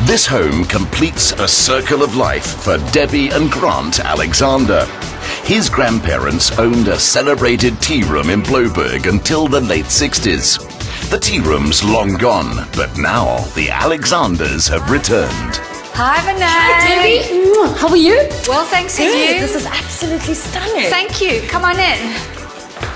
This home completes a circle of life for Debbie and Grant Alexander. His grandparents owned a celebrated tea room in Bloberg until the late 60s. The tea room's long gone, but now the Alexanders have returned. Hi, Vinay. Hi, Debbie. How are you? Well, thanks, and you? This is absolutely stunning. Thank you. Come on in.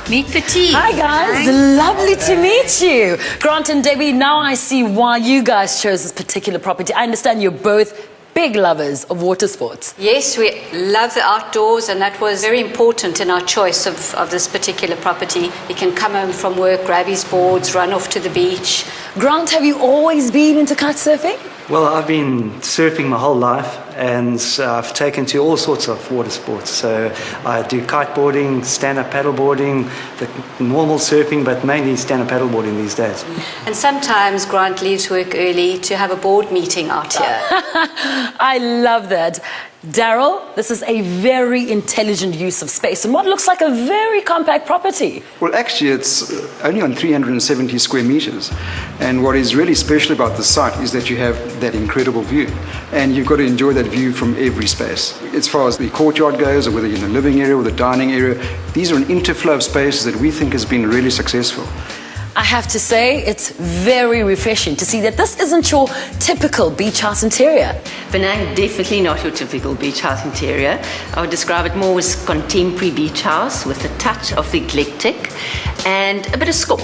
Meet the tea. Hi, guys. Hi. Lovely to meet you. Grant and Debbie, now I see why you guys chose this particular property. I understand you're both big lovers of water sports. Yes, we love the outdoors, and that was very important in our choice of this particular property. He can come home from work, grab his boards, run off to the beach. Grant, have you always been into kite surfing? Well, I've been surfing my whole life, and I've taken to all sorts of water sports. So I do kiteboarding, stand-up paddleboarding, the normal surfing, but mainly stand-up paddleboarding these days. And sometimes Grant leaves work early to have a board meeting out here. I love that. Darryl, this is a very intelligent use of space and what looks like a very compact property. Well, actually, it's only on 370 square meters. And what is really special about the site is that you have that incredible view. And you've got to enjoy that view from every space. As far as the courtyard goes, or whether you're in the living area or the dining area, these are an interflow of spaces that we think has been really successful. I have to say, it's very refreshing to see that this isn't your typical beach house interior. Penang, definitely not your typical beach house interior. I would describe it more as contemporary beach house with a touch of the eclectic and a bit of scope.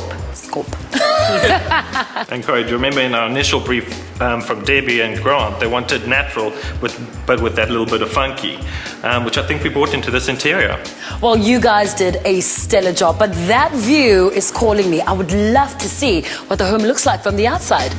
And Corey, do you remember in our initial brief from Debbie and Grant, they wanted natural, but with that little bit of funky, which I think we brought into this interior. Well, you guys did a stellar job, but that view is calling me. I would love to see what the home looks like from the outside.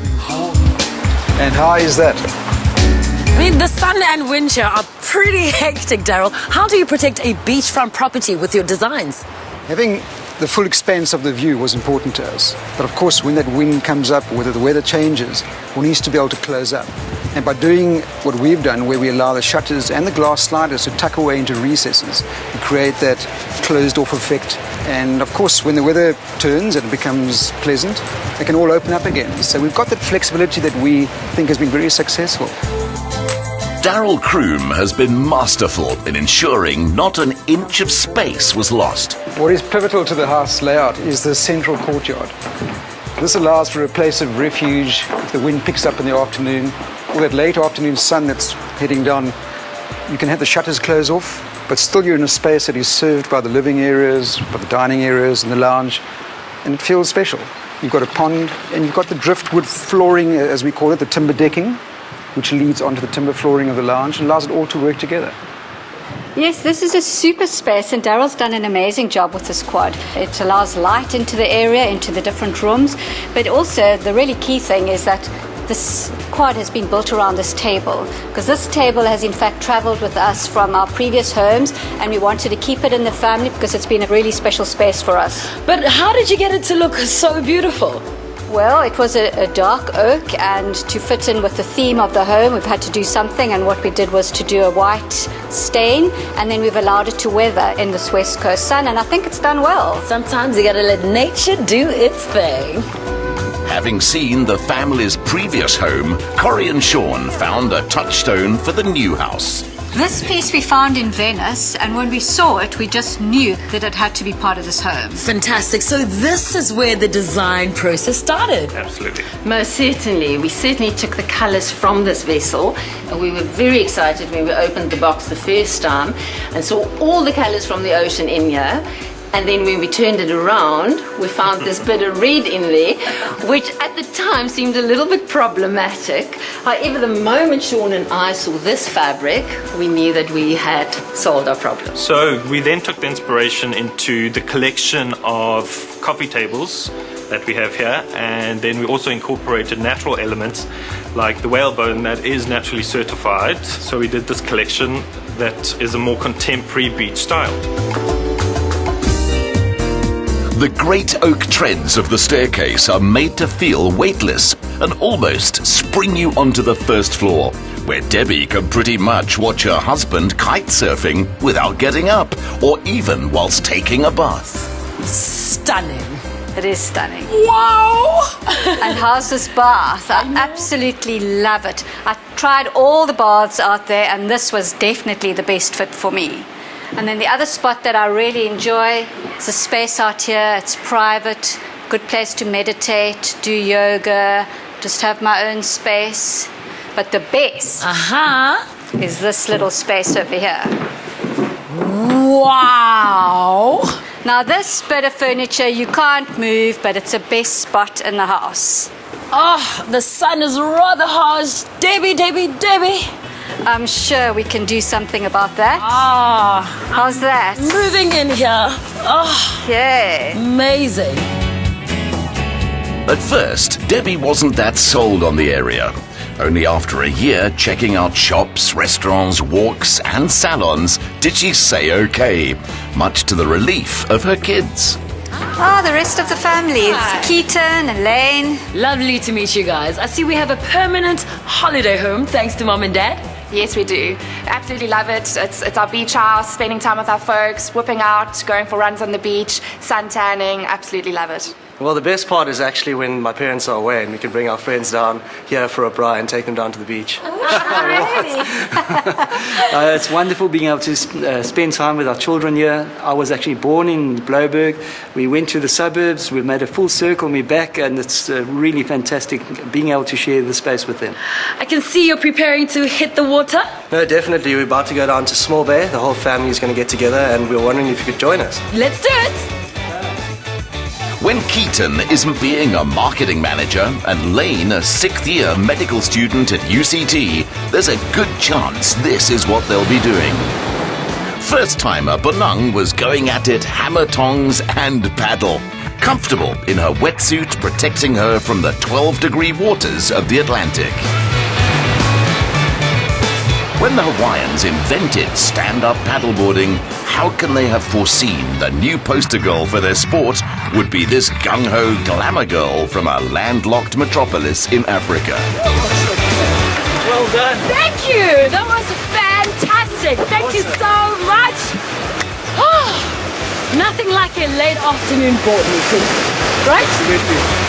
And how is that? I mean, the sun and wind here are pretty hectic, Darryl. How do you protect a beachfront property with your designs? Having the full expanse of the view was important to us. But of course, when that wind comes up, whether the weather changes, one needs to be able to close up. And by doing what we've done, where we allow the shutters and the glass sliders to tuck away into recesses, we create that closed-off effect. And of course, when the weather turns and it becomes pleasant, they can all open up again. So we've got that flexibility that we think has been very successful. Darryl Croome has been masterful in ensuring not an inch of space was lost. What is pivotal to the house layout is the central courtyard. This allows for a place of refuge if the wind picks up in the afternoon, or that late afternoon sun that's heading down. You can have the shutters close off, but still you're in a space that is served by the living areas, by the dining areas and the lounge, and it feels special. You've got a pond, and you've got the driftwood flooring, as we call it, the timber decking, which leads onto the timber flooring of the lounge and allows it all to work together. Yes, this is a super space, and Darryl's done an amazing job with this quad. It allows light into the area, into the different rooms, but also the really key thing is that this quad has been built around this table, because this table has in fact traveled with us from our previous homes, and we wanted to keep it in the family because it's been a really special space for us. But how did you get it to look so beautiful? Well, it was a dark oak, and to fit in with the theme of the home, we've had to do something, and what we did was to do a white stain, and then we've allowed it to weather in this West Coast sun, and I think it's done well. Sometimes you gotta let nature do its thing. Having seen the family's previous home, Corey and Sean found a touchstone for the new house. This piece we found in Venice, and when we saw it, we just knew that it had to be part of this home. Fantastic. So this is where the design process started. Absolutely. Most certainly. We certainly took the colours from this vessel, and we were very excited when we opened the box the first time and saw all the colours from the ocean in here. And then when we turned it around, we found this bit of red in there, which at the time seemed a little bit problematic. However, the moment Sean and I saw this fabric, we knew that we had solved our problem. So we then took the inspiration into the collection of coffee tables that we have here, and then we also incorporated natural elements like the whalebone that is naturally certified. So we did this collection that is a more contemporary beach style. The great oak treads of the staircase are made to feel weightless and almost spring you onto the first floor, where Debbie can pretty much watch her husband kite surfing without getting up, or even whilst taking a bath. Stunning. It is stunning. Wow! And how's this bath? I absolutely love it. I tried all the baths out there and this was definitely the best fit for me. And then the other spot that I really enjoy is the space out here. It's private, good place to meditate, do yoga, just have my own space. But the best is this little space over here. Wow! Now this bit of furniture you can't move, but it's the best spot in the house. Oh, the sun is rather harsh. Debbie. I'm sure we can do something about that. Ah, How's that? moving in here. Oh, Yeah. amazing. At first, Debbie wasn't that sold on the area. Only after a year checking out shops, restaurants, walks and salons did she say okay, much to the relief of her kids. Oh, the rest of the family. It's Keaton, Elaine. Lovely to meet you guys. I see we have a permanent holiday home thanks to Mom and Dad. Yes, we do. Absolutely love it. It's our beach house, spending time with our folks, whooping out, going for runs on the beach, sun tanning. Absolutely love it. Well, the best part is actually when my parents are away and we can bring our friends down here for a braai and take them down to the beach. It's wonderful being able to spend time with our children here. I was actually born in Blouberg. We went to the suburbs, we made a full circle and we're back, and it's really fantastic being able to share the space with them. I can see you're preparing to hit the water. No, definitely. We're about to go down to Small Bay. The whole family is going to get together and we're wondering if you could join us. Let's do it. When Keaton isn't being a marketing manager and Lane a 6th-year medical student at UCT, there's a good chance this is what they'll be doing. First-timer Bonang was going at it hammer, tongs and paddle, comfortable in her wetsuit protecting her from the 12-degree waters of the Atlantic. When the Hawaiians invented stand-up paddleboarding, how can they have foreseen the new poster girl for their sport would be this gung-ho glamour girl from a landlocked metropolis in Africa? Well done. Thank you. That was fantastic. Thank you so much. Nothing like a late afternoon board meeting, right? Absolutely.